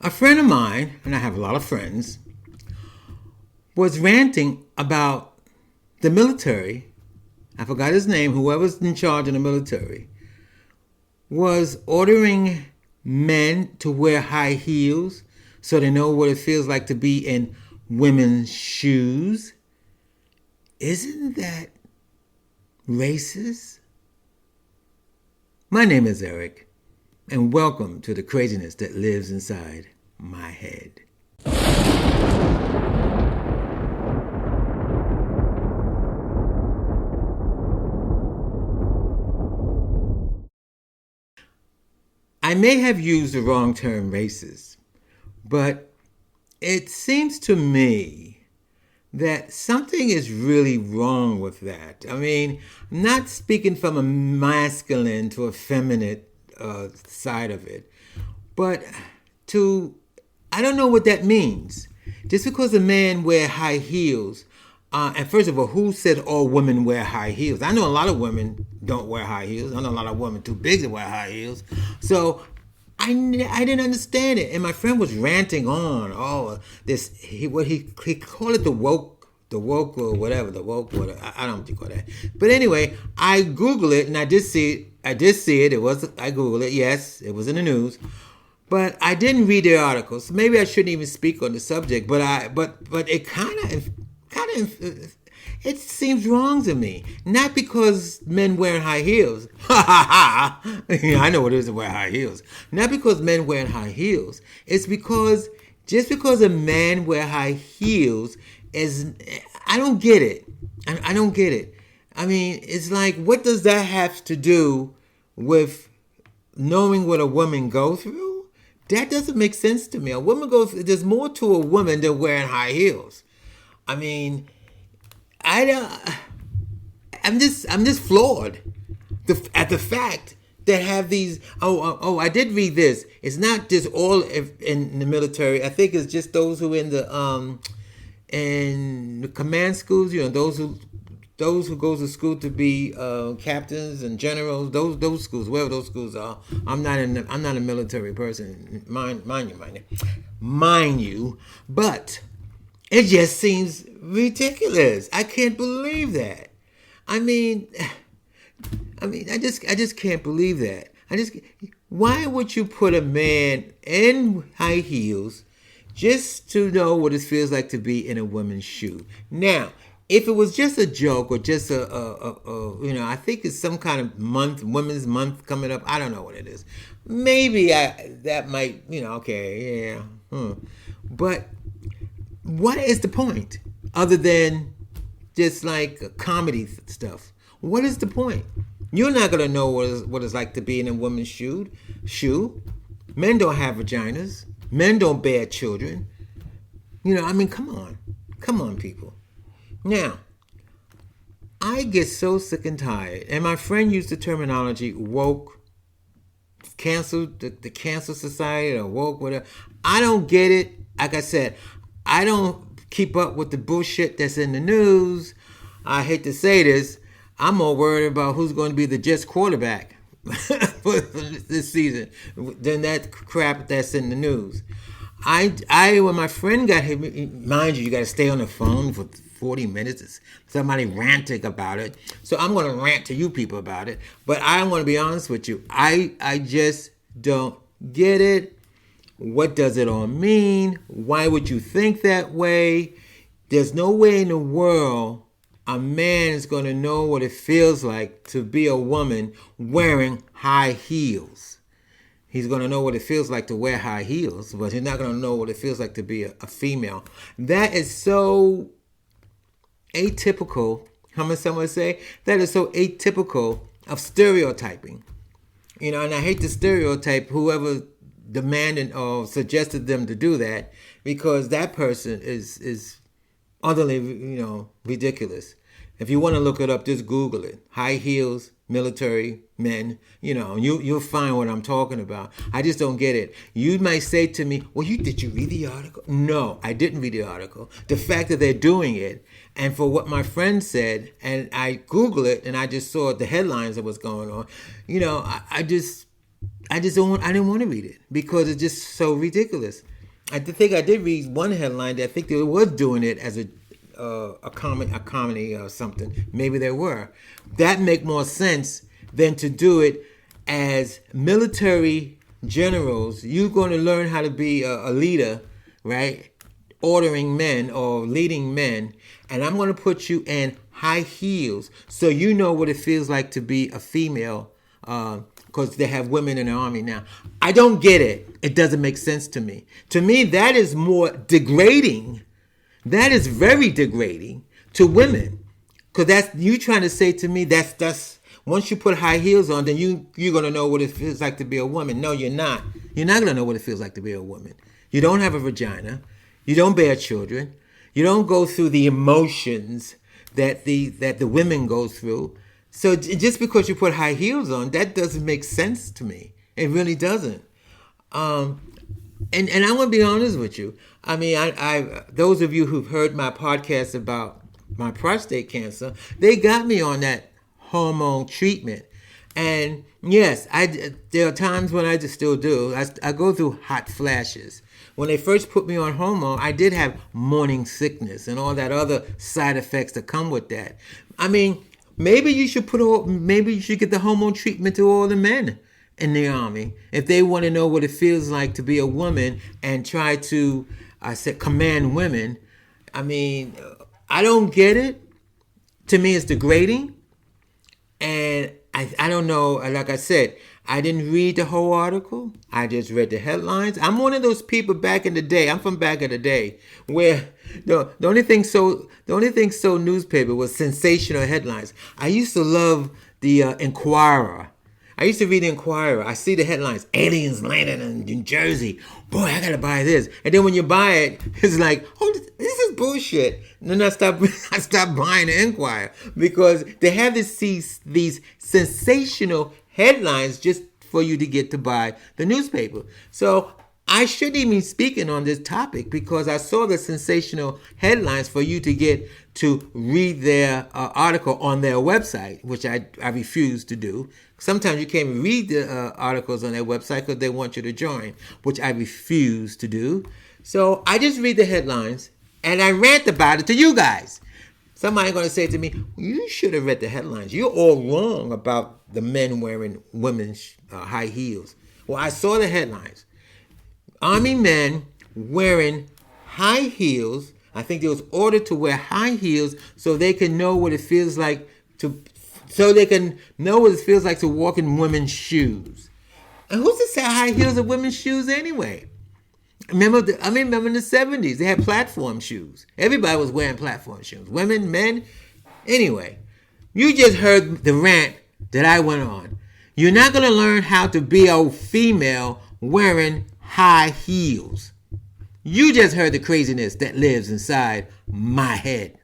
A friend of mine, and I have a lot of friends, was ranting about the military. I forgot his name, whoever's in charge of the military, was ordering men to wear high heels so they know what it feels like to be in women's shoes. Isn't that racist? My name is Eric, and welcome to the craziness that lives inside my head. I may have used the wrong term racist, but it seems to me that something is really wrong with that. I mean, I'm not speaking from a masculine to a feminine side of it, but I don't know what that means. Just because a man wear high heels, and first of all, who said all women wear high heels? I know a lot of women don't wear high heels. I know a lot of women too big to wear high heels. So I didn't understand it. And my friend was ranting on, he called it the woke or whatever, I don't know what you call that. But anyway, I Googled it and I did see it. I Googled it, yes, it was in the news. But I didn't read the article, so maybe I shouldn't even speak on the subject. But it kind of it seems wrong to me. Not because men wearing high heels. I know what it is to wear high heels. Not because men wearing high heels. It's because just because a man wear high heels is, I don't get it. I don't get it. I mean, it's like, what does that have to do with knowing what a woman goes through? That doesn't make sense to me. There's more to a woman than wearing high heels. I mean, I'm just floored at the fact that have these. I did read this. It's not just all in the military. I think it's just those who in the command schools. You know, those who go to school to be captains and generals. Those schools, wherever those schools are. I'm not a military person. Mind you, but it just seems ridiculous. I can't believe that. I mean, I just can't believe that. Why would you put a man in high heels just to know what it feels like to be in a woman's shoe? Now, if it was just a joke or just I think it's some kind of month, Women's Month coming up. I don't know what it is. Maybe that might, okay, yeah. But what is the point other than just like comedy stuff? What is the point? You're not going to know what it's like to be in a woman's shoe. Men don't have vaginas. Men don't bear children. Come on, people. Now, I get so sick and tired, and my friend used the terminology woke, canceled, the cancel society, or woke, whatever. I don't get it. Like I said, I don't keep up with the bullshit that's in the news. I hate to say this. I'm more worried about who's going to be the Jets quarterback for this season than that crap that's in the news. When my friend got hit, mind you got to stay on the phone for 40 minutes. It's somebody ranting about it. So I'm going to rant to you people about it. But I want to be honest with you. I just don't get it. What does it all mean? Why would you think that way? There's no way in the world a man is going to know what it feels like to be a woman wearing high heels. He's going to know what it feels like to wear high heels, but he's not going to know what it feels like to be a female. That is so atypical. How much someone say? That is so atypical of stereotyping. And I hate to stereotype whoever demanded or suggested them to do that, because that person is utterly, ridiculous. If you want to look it up, just Google it. High heels, military men, you'll find what I'm talking about. I just don't get it. You might say to me, well, did you read the article? No, I didn't read the article. The fact that they're doing it, and for what my friend said, and I Googled it, and I just saw the headlines of what's going on, I didn't want to read it because it's just so ridiculous. I think I did read one headline that I think they was doing it as a comedy or something. Maybe they were. That make more sense than to do it as military generals. You're going to learn how to be a leader, right? Ordering men or leading men, and I'm going to put you in high heels so you know what it feels like to be a female, because they have women in the army now. I don't get it. It doesn't make sense to me. To me, that is more degrading. That is very degrading to women, because that's you trying to say to me that's once you put high heels on, then you're going to know what it feels like to be a woman. No, you're not. You're not going to know what it feels like to be a woman. You don't have a vagina. You don't bear children. You don't go through the emotions that the women go through. So just because you put high heels on, that doesn't make sense to me. It really doesn't. And I want to be honest with you. I mean, I those of you who've heard my podcast about my prostate cancer, they got me on that hormone treatment. And yes, there are times when I just still do. I go through hot flashes. When they first put me on hormone, I did have morning sickness and all that other side effects that come with that. I mean, maybe you should get the hormone treatment to all the men in the army if they want to know what it feels like to be a woman and try to, command women. I mean, I don't get it. To me, it's degrading. And I don't know, like I said, I didn't read the whole article. I just read the headlines. I'm one of those people back in the day. I'm from back in the day where the only thing so newspaper was sensational headlines. I used to love the Inquirer. I used to read the Inquirer. I see the headlines: aliens landed in New Jersey. Boy, I gotta buy this. And then when you buy it, it's like, oh, this is bullshit. And then I stopped buying the Inquirer because they have these sensational headlines just for you to get to buy the newspaper. So I shouldn't even be speaking on this topic because I saw the sensational headlines for you to get to read their article on their website, which I refuse to do. Sometimes you can't even read the articles on their website because they want you to join, which I refuse to do. So I just read the headlines and I rant about it to you guys. Somebody's going to say to me, you should have read the headlines. You're all wrong about the men wearing women's high heels. Well, I saw the headlines. Army men wearing high heels. I think they was ordered to wear high heels so they can know what it feels like to walk in women's shoes. And who's to say high heels are women's shoes anyway? Remember in the 70s, they had platform shoes. Everybody was wearing platform shoes. Women, men. Anyway, you just heard the rant that I went on. You're not going to learn how to be a female wearing high heels. You just heard the craziness that lives inside my head.